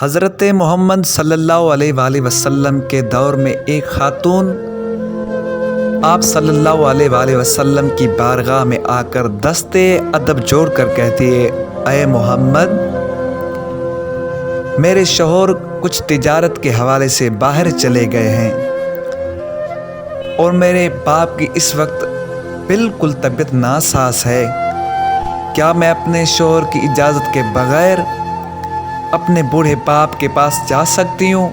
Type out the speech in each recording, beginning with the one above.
حضرت محمد صلی اللہ علیہ وآلہ وسلم کے دور میں ایک خاتون آپ صلی اللہ علیہ وآلہ وسلم کی بارگاہ میں آ کر دستے ادب جوڑ کر کہتی ہے، اے محمد، میرے شوہر کچھ تجارت کے حوالے سے باہر چلے گئے ہیں اور میرے باپ کی اس وقت بالکل طبیعت ناساز ہے، کیا میں اپنے شوہر کی اجازت کے بغیر اپنے بوڑھے باپ کے پاس جا سکتی ہوں؟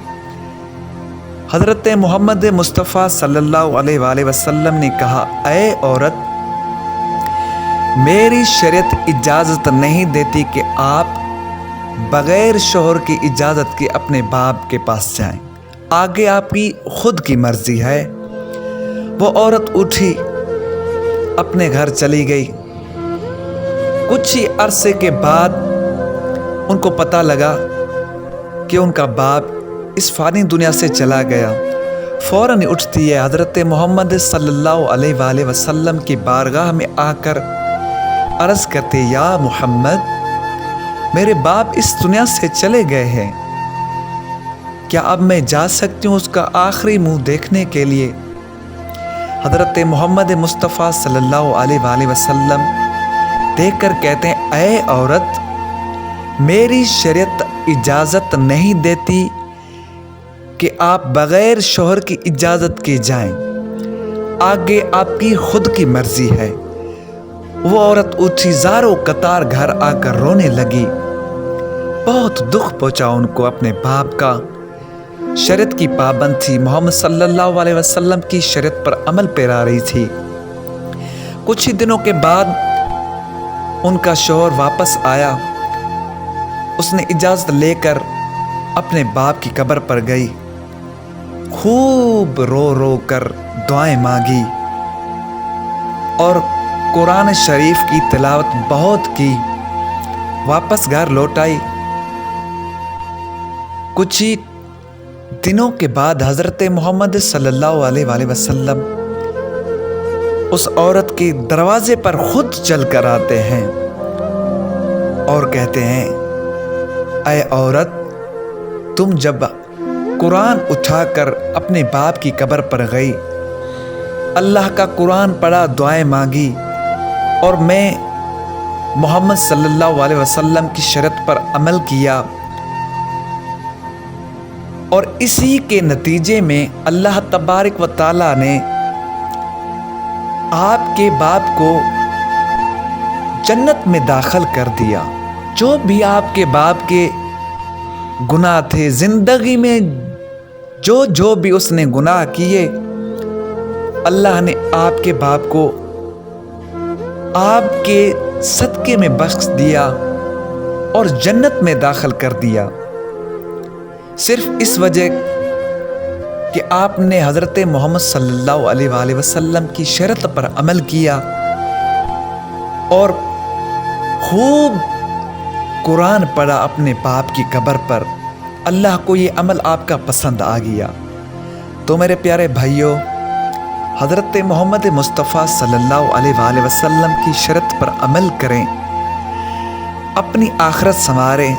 حضرت محمد مصطفیٰ صلی اللہ علیہ وآلہ وسلم نے کہا، اے عورت، میری شریعت اجازت نہیں دیتی کہ آپ بغیر شوہر کی اجازت کے اپنے باپ کے پاس جائیں، آگے آپ کی خود کی مرضی ہے۔ وہ عورت اٹھی، اپنے گھر چلی گئی۔ کچھ ہی عرصے کے بعد ان کو پتہ لگا کہ ان کا باپ اس فانی دنیا سے چلا گیا۔ فوراً اٹھتی ہے، حضرت محمد صلی اللہ علیہ وآلہ وسلم کی بارگاہ میں آ کر عرض کرتے، یا محمد، میرے باپ اس دنیا سے چلے گئے ہیں، کیا اب میں جا سکتی ہوں اس کا آخری منہ دیکھنے کے لیے؟ حضرت محمد مصطفیٰ صلی اللہ علیہ وآلہ وسلم دیکھ کر کہتے ہیں، اے عورت، میری شریعت اجازت نہیں دیتی کہ آپ بغیر شوہر کی اجازت کے جائیں، آگے آپ کی خود کی مرضی ہے۔ وہ عورت اٹھی، زاروں قطار گھر آ کر رونے لگی۔ بہت دکھ پہنچا ان کو اپنے باپ کا۔ شریعت کی پابند تھی، محمد صلی اللہ علیہ وسلم کی شریعت پر عمل پیرا رہی تھی۔ کچھ ہی دنوں کے بعد ان کا شوہر واپس آیا۔ اس نے اجازت لے کر اپنے باپ کی قبر پر گئی، خوب رو رو کر دعائیں مانگی اور قرآن شریف کی تلاوت بہت کی۔ واپس گھر لوٹ آئی۔ کچھ ہی دنوں کے بعد حضرت محمد صلی اللہ علیہ وآلہ وسلم اس عورت کے دروازے پر خود چل کر آتے ہیں اور کہتے ہیں، اے عورت، تم جب قرآن اٹھا کر اپنے باپ کی قبر پر گئی، اللہ کا قرآن پڑھا، دعائیں مانگی، اور میں محمد صلی اللہ علیہ وسلم کی شریعت پر عمل کیا، اور اسی کے نتیجے میں اللہ تبارک و تعالیٰ نے آپ کے باپ کو جنت میں داخل کر دیا۔ جو بھی آپ کے باپ کے گناہ تھے، زندگی میں جو بھی اس نے گناہ کیے، اللہ نے آپ کے باپ کو آپ کے صدقے میں بخش دیا اور جنت میں داخل کر دیا، صرف اس وجہ کہ آپ نے حضرت محمد صلی اللہ علیہ وآلہ وسلم کی شریعت پر عمل کیا اور خوب قرآن پڑھا اپنے باپ کی قبر پر۔ اللہ کو یہ عمل آپ کا پسند آ گیا۔ تو میرے پیارے بھائیوں، حضرت محمد مصطفیٰ صلی اللہ علیہ وآلہ وسلم کی شریعت پر عمل کریں، اپنی آخرت سنواریں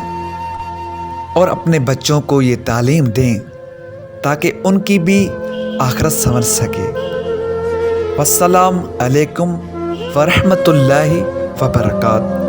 اور اپنے بچوں کو یہ تعلیم دیں تاکہ ان کی بھی آخرت سنور سکے۔ والسلام علیکم ورحمۃ اللہ وبرکاتہ۔